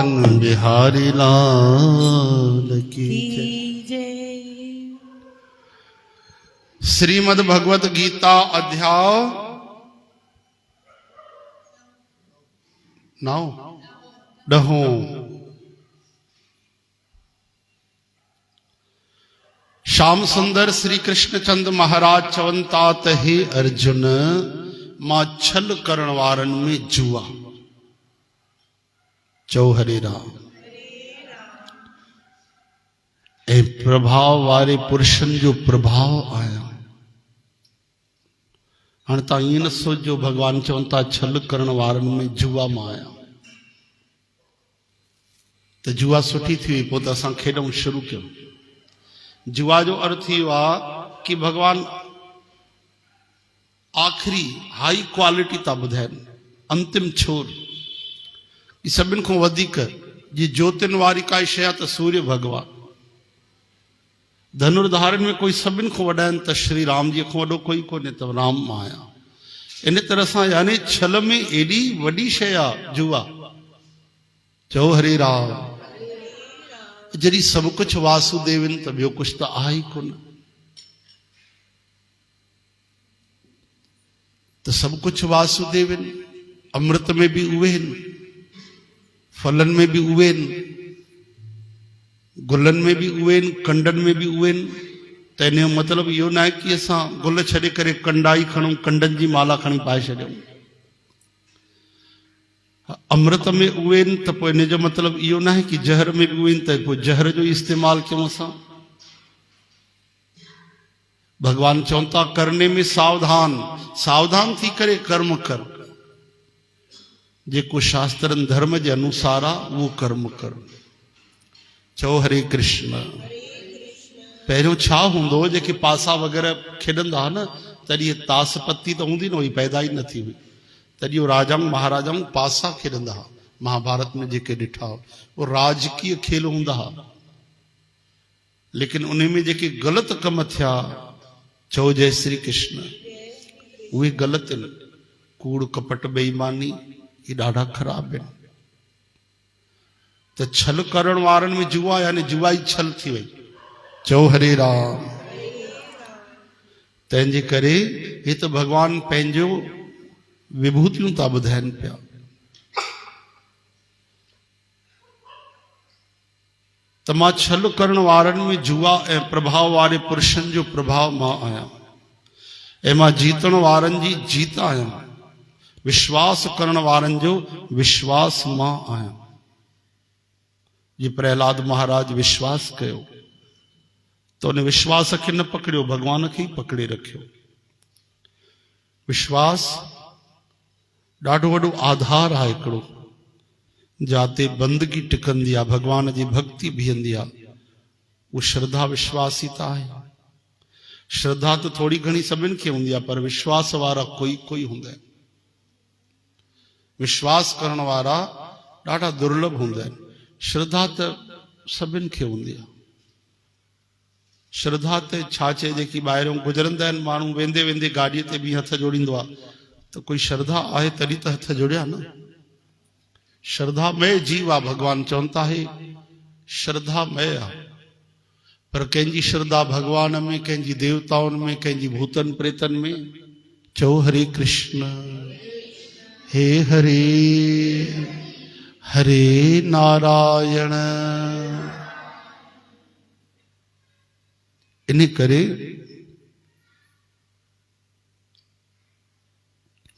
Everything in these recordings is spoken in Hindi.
पवन बिहारी लाल की जय। श्रीमद् भगवत गीता अध्याय 9 श्याम सुंदर श्री कृष्ण चंद महाराज चवंतात हे अर्जुन मां छल करण वारन में जुआ। चौ हरे राम। ए प्रभाव वारे पुरुषन जो प्रभाव आया हाणे ता ईअं न सोचो भगवान चवनि था छल करण वारन में जुआ मां आया तो जुआ सुठी थी पोइ त असां खेॾणु शुरू कयूं। जुआ जो अर्थ इहो आहे कि भगवान आखिरी हाई क्वालिटी था ॿुधाइनि, अंतिम छोर सभिनि खां वधीक जी ज्योतिन वारी काई शइ त सूर्य भगवान। धनुर्धारन में कोई सभिनि खां वॾा आहिनि त श्री राम जी खां वॾो कोई कोन्हे त राम माया। इन तरह सां यानी छल में एडी वॾी शइ आहे जुआ। चओ हरे राम। जॾहिं सभु कुझु वासुदेव आहिनि त ॿियो कुझु त आहे ई कोन। त सभु कुझु वासुदेव आहिनि, अमृत में बि उहे आहिनि, फलन में भी उहे आहिनि, गुलन में भी उहे आहिनि, कंडन में भी उहे आहिनि। त इन जो मतिलबु इहो न आहे कि असां गुल छॾे करे कंडाई खणूं, कंडन जी माला खणी पाए छॾियूं। अमृत में उहे आहिनि त पोइ इन जो मतिलबु इहो न आहे कि जहर में भी उहे आहिनि त पोइ जहर जो इस्तेमालु कयूं असां। भगवान चवनि था करने में सावधान, सावधान थी करे कर्म कर। जेको शास्त्रन धर्म जे अनुसार आहे उहो कर्म कर। चओ हरे कृष्ण। पहिरियों छा हूंदो जेके पासा वग़ैरह खेॾंदा हुआ न तॾहिं तास पत्ती त हूंदी न हुई, पैदा ई न थी हुई। तॾहिं उहो राजाऊं महाराजाऊं पासा खेॾंदा हुआ। महाभारत में जेके ॾिठा उहो राजकीय खेल हूंदा हुआ, लेकिन उन में जेके ग़लति कम थिया, चओ जय श्री कृष्ण, उहे ग़लति आहिनि। कूड़ कपट बेईमानी ये ॾाढा ख़राब आहिनि। त छल करण वारनि में जुआ यानी जुआ ई छल थी वई। चओ हरे राम। तंहिंजे करे हे त भगवान पंहिंजो विभूतियूं था ॿुधाइनि पिया। त मां छल करण वारनि में जुआ ऐं प्रभाव वारे पुरुषनि जो प्रभाव मां आहियां ऐं मां जीतण वारनि जी जीत आहियां। विश्वास करण वारनि जो विश्वास मां आहियां। जी प्रहलाद महाराज विश्वास कयो तो उन विश्वास खे न पकड़ियो, भगवान खे ई पकड़े रखियो। विश्वास ॾाढो वॾो आधार आहे हिकिड़ो, जाते बंदगी टिकंदी आहे, भगवान जी भक्ति बीहंदी आहे। उहो श्रद्धा विश्वास ई त आहे। श्रद्धा त थोड़ी घणी सभिनि खे हूंदी आहे, पर विश्वास वारा कोई कोई हूंदा आहिनि। विश्वास करण वारा ॾाढा दुर्लभ हूंदा आहिनि। श्रद्धा त सभिनि खे हूंदी आहे। श्रद्धा ते छा चए, जेकी ॿाहिरियों गुज़रंदा आहिनि माण्हू, वेंदे वेंदे गाॾीअ ते बि हथ जोड़ींदो आहे त कोई श्रद्धा आहे तॾहिं त हथ जोड़िया न। श्रद्धा मय जीव आहे। भगवान चवनि था हे श्रद्धा मय आहे, पर कंहिंजी श्रद्धा भगवान में, कंहिंजी देवताउनि में, कंहिंजी भूतन प्रेतन में। चओ हरे कृष्ण। हे हरे हरे नारायण। इन करे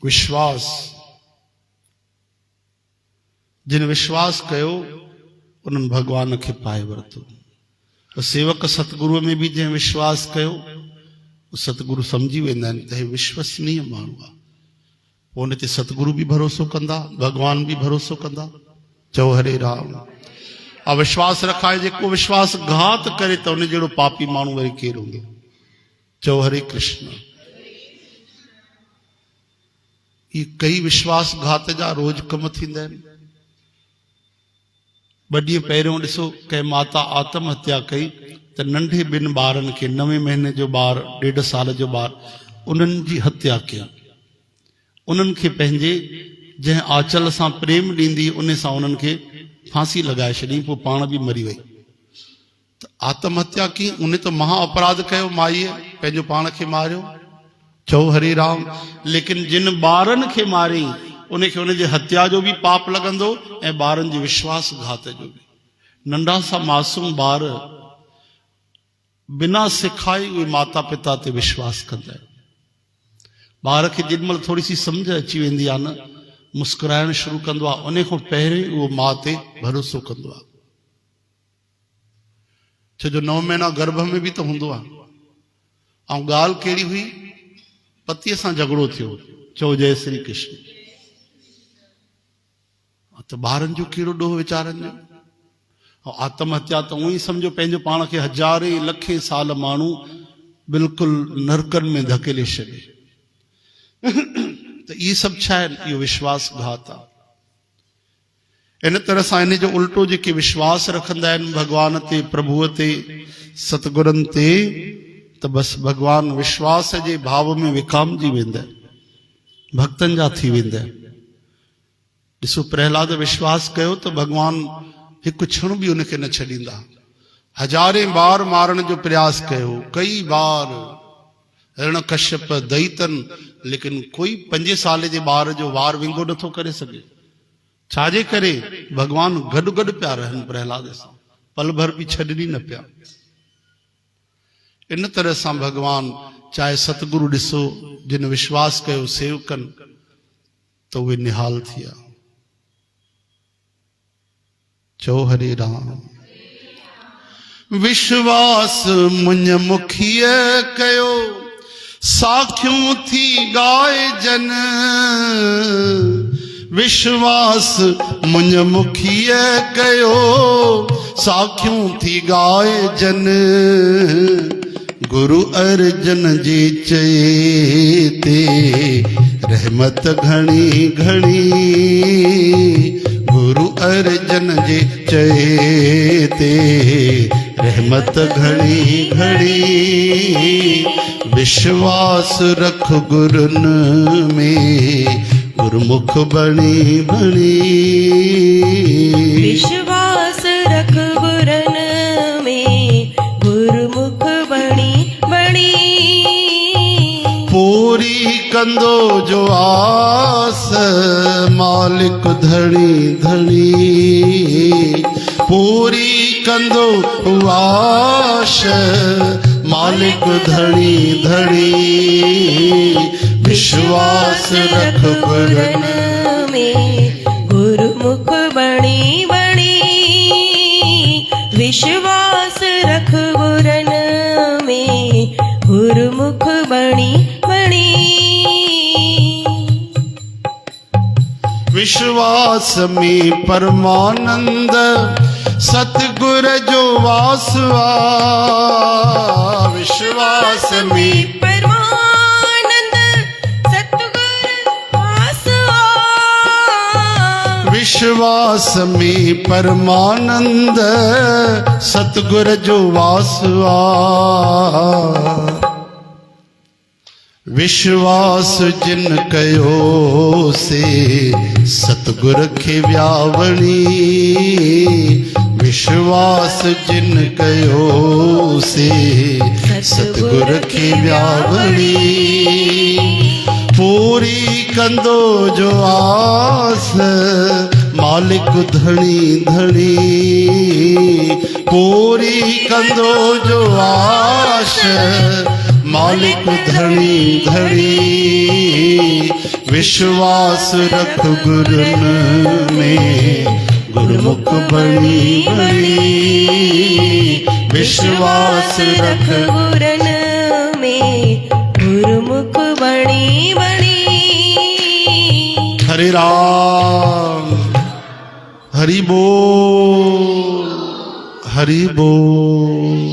विश्वास, जिन विश्वास कयो उन्हनि भगवान खे पाए वरितो। सेवक सतगुरुअ में भी जंहिं विश्वास कयो सतगुरु सम्झी वेंदा आहिनि त हे विश्वसनीय माण्हू आहे। पोइ उन ते सतगुरु भी भरोसो कंदा, भगवान भी भरोसो कंदा। चओ हरे राम। अविश्वास रखाए जेको विश्वासघात करे त उन जहिड़ो पापी माण्हू वरी केरु हूंदो। चओ हरे कृष्ण। ये कई विश्वासघात जा रोज कम थींदा आहिनि। ॿ ॾींहं पहिरियों ॾिसो कंहिं माता आत्महत्या कई त नंढे ॿिनि ॿारनि खे, 9 महीने जो ॿार, 1.5 साल जो ॿार, उन्हनि जी हत्या कई। उन्हनि खे पंहिंजे जंहिं आंचल सां प्रेम ॾींदी उन सां उन्हनि खे फांसी लगाए छॾी, पोइ पाण बि मरी वई। त आत्महत्या की? उन तो महा अपराध कयो, माईअ पंहिंजो पाण खे मारियो। चओ हरे राम। लेकिन जिन ॿारनि खे मारी उनखे उनजे हत्या जो बि पाप लॻंदो ऐं ॿारनि जे विश्वासघात जो बि। नंढा सा मासूम ॿार बिना सिखाए उहे माता पिता ते विश्वास कंदा आहिनि। ॿार खे जेॾीमहिल थोरी सी सम्झ अची वेंदी आहे न, मुस्कुराइण शुरू कंदो आहे, उन खां पहिरियों उहो माउ ते भरोसो कंदो आहे। छो जो 9 महीना गर्भ में बि त हूंदो आहे। ऐं ॻाल्हि कहिड़ी हुई? पतीअ सां झगड़ो थियो। चओ जय श्री कृष्ण। त ॿारनि जो कहिड़ो ॾोह वीचारनि जो। आत्महत्या त उहो ई सम्झो पंहिंजो पाण खे हज़ारे लखे साल माण्हू बिल्कुलु नरकनि में धकेले छॾे। त इहे सभु छा आहिनि? इहो विश्वासघात आहे। इन तरह सां इन जो उल्टो जेके विश्वास रखंदा आहिनि भॻवान ते, प्रभुअ ते, सतगुरनि ते, त बसि भॻवान विश्वास जे भाव में विकामजी वेंदा आहिनि, भक्तनि जा थी वेंदा आहिनि। ॾिसो प्रहलाद विश्वास कयो त भॻवान हिकु क्षण बि उनखे न छॾींदा। हज़ारे बार मारण जो प्रयास कयो, कई बार हिरण्यकश्यप दैतन, लेकिन कोई 5 साल जे ॿार जो वार विंगो नथो करे सघे। छाजे करे? भॻवान गॾु गॾु पिया रहनि प्रहलाद सां, पल भर बि छॾनि न पिया। इन तरह सां भॻवान चाहे सतगुरु ॾिसो, जिन विश्वास कयो सेवकनि, त उहे निहाल थिया। चो हरे राम। विश्वास मुंज मुखीअ कयो, साखियूं थी गाए जन। विश्वास मुंज मुखीअ कयो, साखियूं थी गाए जन। गुरु अर्जन जे चए ते रहमत घणी घणी। गुरु अर्जन जे चए ते रहमत घणी घणी। विश्वास रख गुरुन में, गुरमुख बणी बणी। विश्वास रख गुरन में, गुरमुख बणी बणी। पूरी कंदो जो आस, मालिक धणी धणी। पूरी कंदो आश, मालिक धणी धणी। विश्वास रख गुरन में, गुरमुख बणी बणी। विश्वास रख गुरन में, गुरमुख बणी बणी। विश्वास में परमानंद, सतगुर जो वास आ। विश्वास में परमानंद, सतगुर वास आ। विश्वास में परमानंद, सतगुर जो वास आ। विश्वास जिन कयो से, सतगुर खे व्यावणी। विश्वास जिन कयो से, सतगुर खे व्यावणी। पूरी कंदो जो आस, मालिक धणी धणी। पूरी कंदो जो आश, मालिक धणी धणी। विश्वास रख गुरन में, गुरमुख बणी बणी। विश्वास रख गुरन में, गुरमुख बणी बणी। हरे राम। हरि बोल, हरि बोल।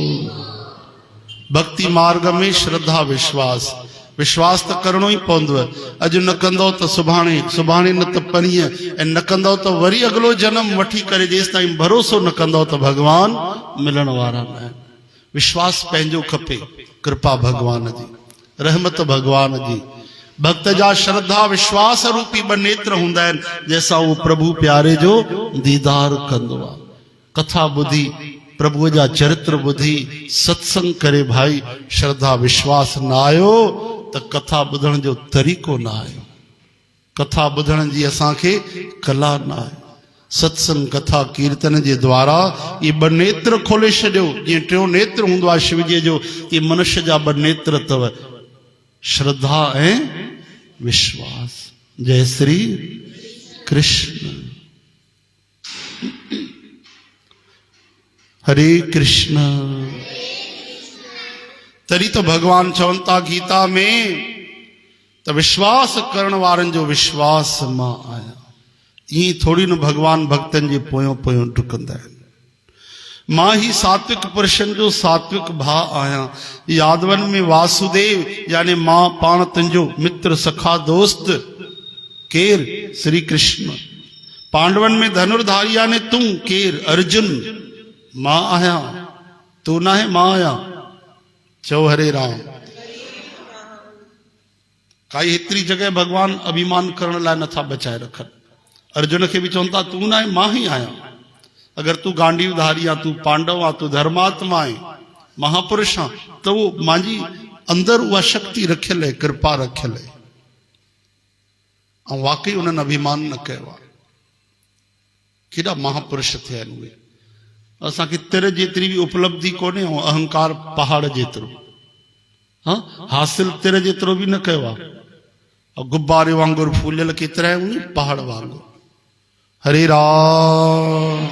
भक्ति मार्ग में श्रद्धा विश्वास, विश्वास तो करणो ही पवंदो। अज न कंदो तो सुभाणे, सुभाणे न तो परीह, ऐं न कंदो तो वरी अगलो जन्म वठी करे। जेस ताईं भरोसो न कंदो तो भगवान मिलण वारा न आहिनि। विश्वास पंहिंजो खपे, कृपा भगवान जी, रहमत भगवान जी। भक्त जा श्रद्धा विश्वास रूपी ब नेत्र हुंदा आहिनि जैसा वो प्रभु प्यारे जो दीदार कंदो आहे। कथा ॿुधी प्रभु जा चरित्र ॿुधी सत्संग करे भाई श्रद्धा विश्वास न आयो त कथा ॿुधण जो तरीक़ो न आयो, कथा ॿुधण जी असांखे कला न आहे। सत्संग कथा कीर्तन जे द्वारा ये ब नेत्र खोले छॾियो। जीअं टियों नेत्र हूंदो आहे शिवजीअ जो, ये मनुष्य जा ब नेत्र अथव, श्रद्धा ऐं विश्वास। जय श्री कृष्ण। हरे कृष्ण। तरी तो भगवान चवनि था गीता में त विश्वास करण वारनि जो विश्वास मां आहियां। ईअं थोड़ी न भगवान भक्तन जे पोयों पोयों डुकंदा आहिनि। मां ही सात्विक पुरुषन जो सात्विक भा आहियां। यादवन में वासुदेव यानी मां पाण तुंहिंजो मित्र सखा दोस्त केर श्री कृष्ण। पांडवन में धनुर्धारी यानी तुम केर अर्जुन। मां आहियां तू ना है, मां आहियां। चओ हरे राम। काई हेतरी जगह भगवान अभिमान करण लाइ नथा बचाए रखनि। अर्जुन के भी चवनि था तू ना है, मां ही आहियां। अगर तू गांडीवधारी आ, तू पांडव आ, तू धर्मात्मा आहे, महापुरुष आ, तो वो मांजी अंदर उहा शक्ति रखियल है, कृपा रखियल है। ऐं वाकई उन्हनि अभिमान न कयो आहे। केॾा महापुरुष थिया आहिनि उहे। असांखे तिर जेतिरी भी उपलब्धि कोन्हे ऐं अहंकार पहाड़ जेतिरो। हाँ, हासिल तिर जेतिरो भी न कयो आहे। और गुब्बारे वांगुरु फूलियल केतिरा आहिनि पहाड़ वांगुरु। हरे राम।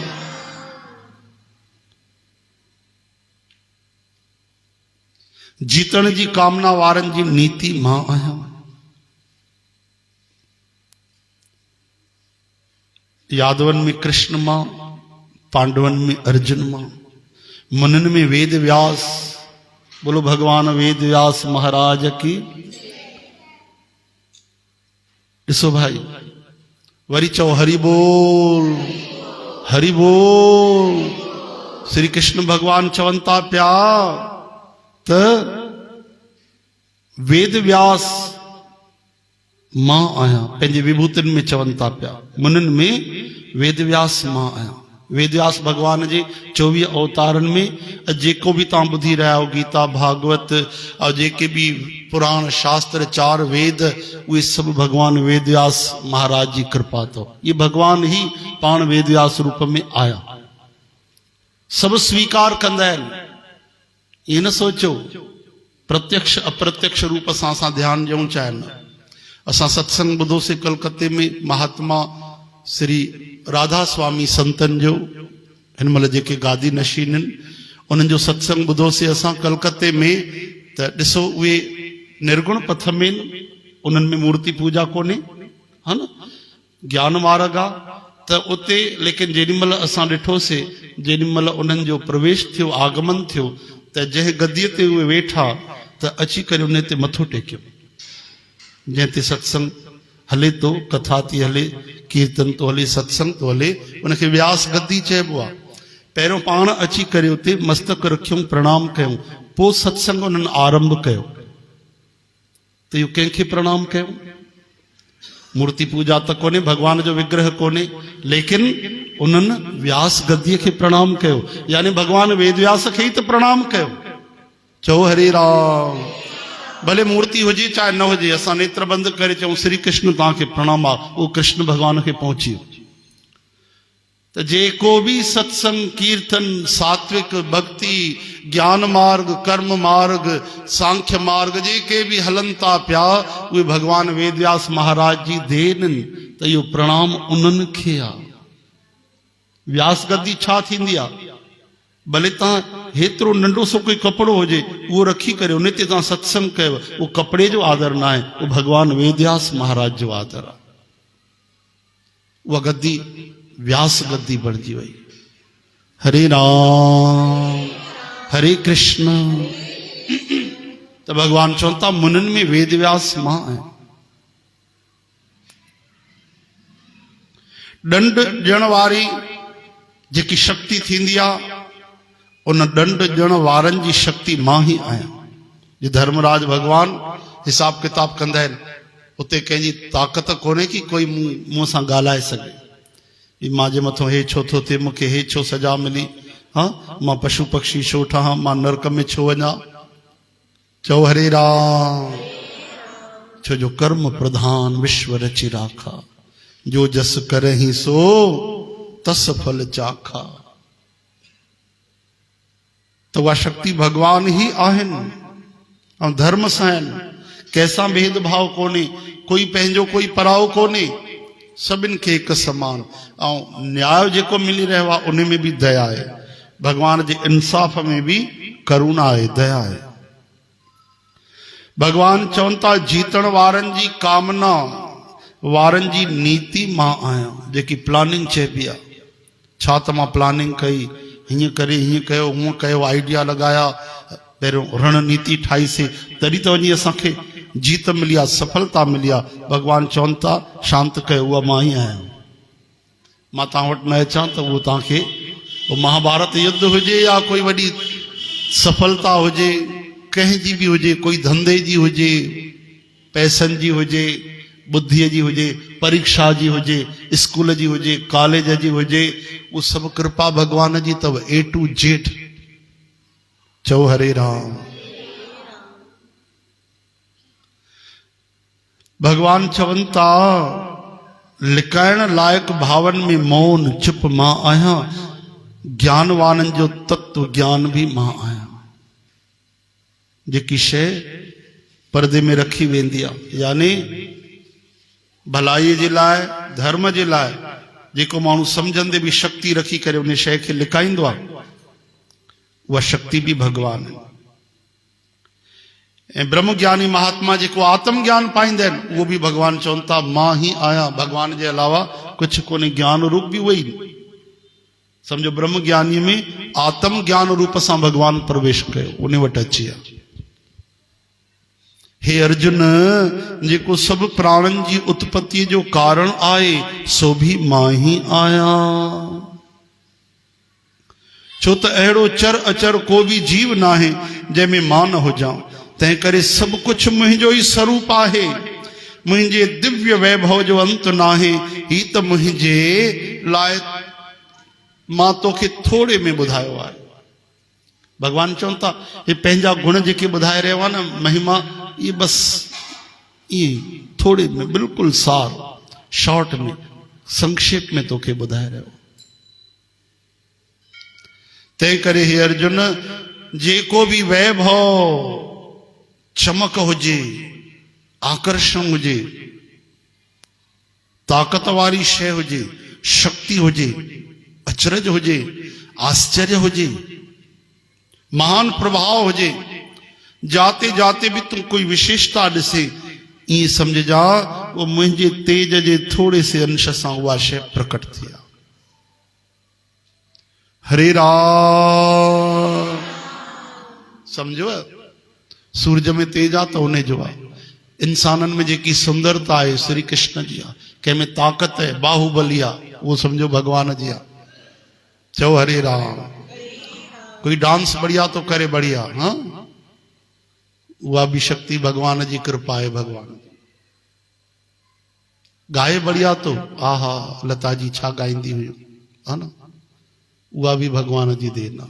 जीतण जी कामना वारनि जी नीति मां आहियां। यादवन में कृष्ण मां, पांडवन में अर्जुन मां, मुनन में वेद व्यास। बोलो भगवान वेद व्यास महाराज की। ॾिसो भाई वरी चओ हरि बोल, हरि बोल। श्री कृष्ण भगवान चवनि था पिया त वेद व्यास मां आहियां। पंहिंजे विभूतिन में चवनि था पिया, मुननि में वेद व्यास मां आहियां। वेद व्यास भगवान जे 24 अवतारन में जेको भी तव्हां ॿुधी रहिया हो, गीता भागवत और जेके भी पुराण शास्त्र 4 वेद, उहे सब भगवान वेद व्यास महाराज जी कृपा तो। ये भगवान ही पाण वेद व्यास रूप में आया। सब स्वीकार कंदा आहिनि। ये न सोचो प्रत्यक्ष अप्रत्यक्ष रूप सां असां ध्यान ॾियूं चाहिनि। असां सत्संग ॿुधो से कलकत्ते में महात्मा श्री राधा स्वामी संतन जो, हिन महिल जेके गादी नशीन आहिनि, उन्हनि जो सत्संग ॿुधो से असां कलकत्ते में। त ॾिसो उहे निर्गुण पथ में, उन्हनि में मूर्ति पूजा कोन्हे, हा न, ज्ञान मार्ग आ। त उते लेकिन जेॾीमहिल असां ॾिठोसीं, जेॾीमहिल उन्हनि जो प्रवेश थियो, आगमन थियो, त जंहिं गदीअ ते उहे वेठा त अची करे उन ते मथो टेकियो। जंहिं ते सत्संग हले तो, कथा थी हले, कीर्तन तो हले, सत्संग तो हले, उनखे व्यास गद्दी चइबो आहे। पहिरियों पाण अची करे उते मस्तक रखियूं, प्रणाम कयूं, पोइ सत्संग उन्हनि आरंभ कयो। त इहो कंहिंखे प्रणाम कयूं? मूर्ति पूजा त कोन्हे, भगवान जो विग्रह कोन्हे, लेकिन उन्हनि व्यास गद्दीअ खे प्रणाम कयो। यानी भगवान वेद व्यास खे ई त प्रणाम कयो। चओ हरे राम। भले मूर्ति हुजे चाहे न हुजे, असां नेत्र बंद करे चऊं श्री कृष्ण तव्हांखे प्रणाम आहे, उहो कृष्ण भगवान खे पहुची वियो। त जेको भी सत्संग कीर्तन सात्विक भक्ति ज्ञान मार्ग कर्म मार्ग सांख्य मार्ग जेके भी हलन था पिया, उहे भगवान वेद व्यास महाराज जी देन आहिनि। त इहो प्रणाम उन्हनि खे आहे। व्यास गद्दी छा थींदी आहे? भले तव्हां हेतिरो नंढो सो कोई कपिड़ो हुजे, उहो रखी करे उन ते तव्हां सत्संग कयो, उहो कपिड़े जो आदर न आहे, उहो भगवान वेद व्यास महाराज जो आदर आहे। उहा गद्दी व्यास गद्दी बणिजी वई। हरे राम हरे कृष्ण। त भगवान चवनि था मुननि में वेद व्यास मां आहियां। ॾंड ॾियण वारी जेकी शक्ति थींदी आहे, उन ॾंड ॾियण वारनि जी शक्ति मां ही आहियां। जे धर्मराज भगवान हिसाब किताब कंदा आहिनि, उते कंहिंजी ताक़त कोन्हे कि कोई मूं सां ॻाल्हाए सघे ही मां जे मथां हे छो थो थिए, मूंखे हे छो सजा मिली, हाँ मां पशु पक्षी छो ठहां, मां नरक में छो वञा। चओ हरे राम। छो जो कर्म प्रधान विश्व रचि राखा, जो जस करहि सो तस फल चाखा। तो वह शक्ति भगवान ही आहिनि ऐं धर्म सां आहिनि। कैसा भेदभाव कोन्हे, कोई पंहिंजो कोई पराओ कोन्हे, सभिनि खे हिकु समान। ऐं न्याय जेको मिली रहियो आहे उन में बि दया आहे, भगवान जे इंसाफ़ में भी करुणा आहे, दया आहे। भगवान चवनि था जीतण वारनि जी कामना वारनि जी नीति मां आहियां, जेकी प्लानिंग चइबी आहे। छा त मां प्लानिंग कई, हीअं करे हीअं कयो हूअं कयो, आइडिया लॻाया, पहिरियों रणनीति ठाहीसीं, तॾहिं त वञी असांखे जीत मिली आहे, सफलता मिली आहे। भगवान चवनि था शांत कयो, उहा मां ई आहियां। मां तव्हां वटि न अचां त उहो तव्हांखे महाभारत युद्ध हुजे या कोई वॾी सफलता हुजे, कंहिंजी बि हुजे, कोई धंधे जी हुजे, पैसनि जी हुजे, बुद्धीअ जी हुजे, परीक्षा जी हुजे, स्कूल जी हुजे, कॉलेज जी हुजे, उहो सभु कृपा भगवान जी अथव, A to Z। चओ हरे राम। भगवान चवनि था लिकाइण लाइक़ भावनि में मौन चुप मां आहियां, ज्ञानवाननि जो तत्व ज्ञान भी मां आहियां। जेकी शइ पर्दे में रखी वेंदी आहे, यानी भलाई जे लाइ, धर्म जे लाइ, जेको माण्हू सम्झंदे बि शक्ति रखी करे उन शइ खे लिकाईंदो आहे, उहा शक्ति भी भगवान आहे। ऐं ब्रह्म ज्ञानी महात्मा जेको आत्म ज्ञान पाईंदा आहिनि, उहो बि भगवान चवनि था मां ही आहियां, भगवान जे अलावा कुझु कोन्हे। ज्ञान रूप भी उहो ई, सम्झो ब्रह्म ज्ञानी में आत्म ज्ञान रूप सां भगवान प्रवेश कयो, उन वटि अची विया। हे अर्जुन, जेको सभु प्राणनि जी उत्पत्ति जो कारण आहे, सो भी मां ही आहियां। छो त अहिड़ो चर अचर को भी जीव न आहे जंहिंमें मां न हुजां। तंहिं करे सभु कुझु मुंहिंजो ई स्वरूप आहे, मुंहिंजे दिव्य वैभव जो अंत न आहे। ही त मुंहिंजे लाइ मां तोखे थोड़े में ॿुधायो आहे। भगवान चवनि था हे पंहिंजा गुण जेके ॿुधाए रहियो आहे न, महिमा, ये बस ये थोड़े में, बिल्कुल सार, शॉर्ट में, संक्षेप में तोखे ॿुधाए रहियो। तंहिं करे हे अर्जुन, जेको भी वैभव, चमक हुजे, आकर्षण हुजे, ताक़त वारी शइ हुजे, शक्ति हुजे, अचरज हुजे, आश्चर्य हुजे, महान प्रभाव हुजे, जाते जाते भी तू कोई विशेषता ॾिसे, ये समझ जा वो मुंहिंजे तेज जे थोड़े से अंश सां उहा शइ प्रकट थी आहे। हरे राम। समझो, सूरज में तेज आहे त उन जो आहे। इंसाननि में जेकी सुंदरता आहे श्री कृष्ण जी आहे, कंहिंमें ताक़त है, बाहुबली आहे, वो समझो भगवान जी आहे। चओ हरे राम। कोई डांस बढ़िया तो करे, बढ़िया, हाँ, वह भी शक्ति भगवान जी कृपा है। भगवान गाए बढ़िया तो आहा, लता जी छा गाईंदी हुई, है ना, वह भी भगवान जी देना।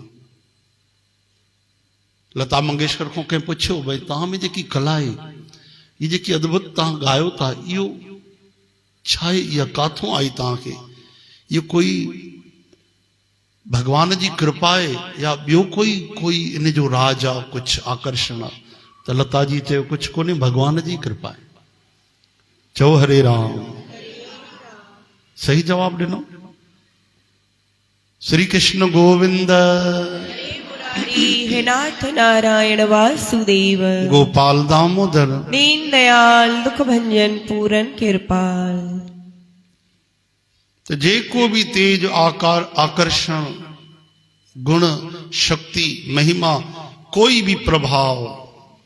लता मंगेशकर को कंहिं पुछियो भाई तव्हां में जेकी कला है, ये जेकी अद्भुत तव्हां गायो था, इहो छा आहे, इहा काथों आई तव्हांखे? इहो कोई भगवान जी कृपा है या ॿियो कोई इन जो राज आहे, कुछ आकर्षण आहे? त लता जी चयो कुछ कोन्हे, भगवान जी कृपा है। चओ हरे राम। सही जवाब ॾिनो। श्री कृष्ण गोविंद, हे नाथ नारायण वासुदेव, गोपाल दामोदर, दीन दयाल दुख भंजन पूरन कृपाल। तो जेको भी तेज, आकार, आकर्षण, गुण, शक्ति, महिमा, कोई भी प्रभाव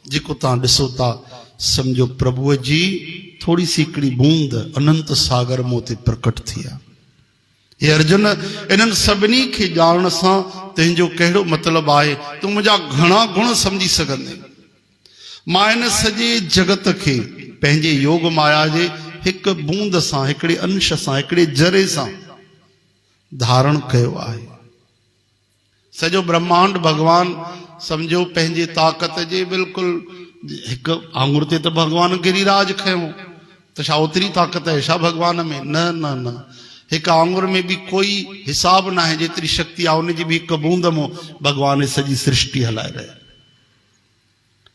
जेको तव्हां ॾिसो था, समझो प्रभुअ जी थोड़ी सी हिकिड़ी बूंद अनंत सागर मूं ते प्रकट थी आहे। हे अर्जुन, इन्हनि सभिनी खे ॼाणण सां तुंहिंजो कहिड़ो मतिलबु आहे? तूं मुंहिंजा घणा गुण सम्झी सघंदे। मां इन सॼे जगत खे पंहिंजे योग माया जे हिक बूंद सां, हिकिड़े अंश सां, हिकिड़े जरे सां धारण कयो आहे। सॼो ब्रह्मांड भगवान सम्झो पंहिंजे ताक़त जे बिल्कुलु हिकु आंगुर ते त भगवान गिरिराज खयो, त छा ओतिरी ताक़त आहे छा भगवान में? न न न, हिकु आंगुर में बि कोई हिसाब न आहे जेतिरी शक्ति आहे उनजी बि हिकु बूंद में भगवान सॼी सृष्टि हलाए रहिया।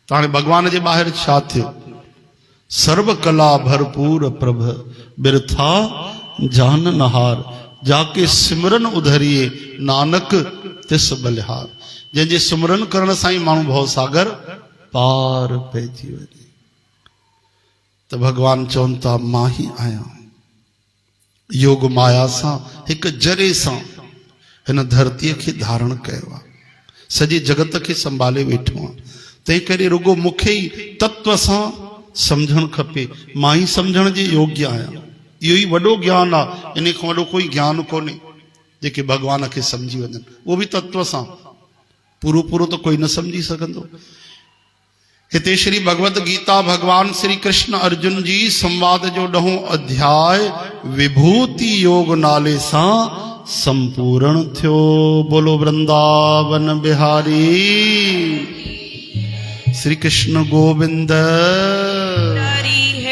त हाणे भगवान जे ॿाहिरि छा थियो? सर्व कला भरपूर प्रभ बिरथा जान नहार, जाके सिमरन उधरिए नानक तिस बलिहार। जंहिंजे सिमरन करण सां ई माण्हू भव सागर पार पइजी वञे। त भगवान चवनि था मां ही आहियां, योग माया सां हिकु जरे सां हिन धरतीअ खे धारण कयो आहे, सॼे जगत खे संभाले वेठो आहे। तंहिं करे रुगो मूंखे ई तत्व सां सम्झणु खपे, मां ई सम्झण जे योग्य आहियां। इहो ई वॾो ज्ञान आहे, इन खां वॾो कोई ज्ञान कोन्हे। जेके भगवान खे सम्झी वञनि उहो बि तत्व सां, पूरो पूरो त कोई न सम्झी सघंदो। हिते श्री भगवत गीता भगवान श्री कृष्ण अर्जुन जी संवाद जो 10हों अध्याय विभूति योग नाले सां संपूर्ण थियो। बोलो वृंदावन बिहारी श्री कृष्ण गोविंद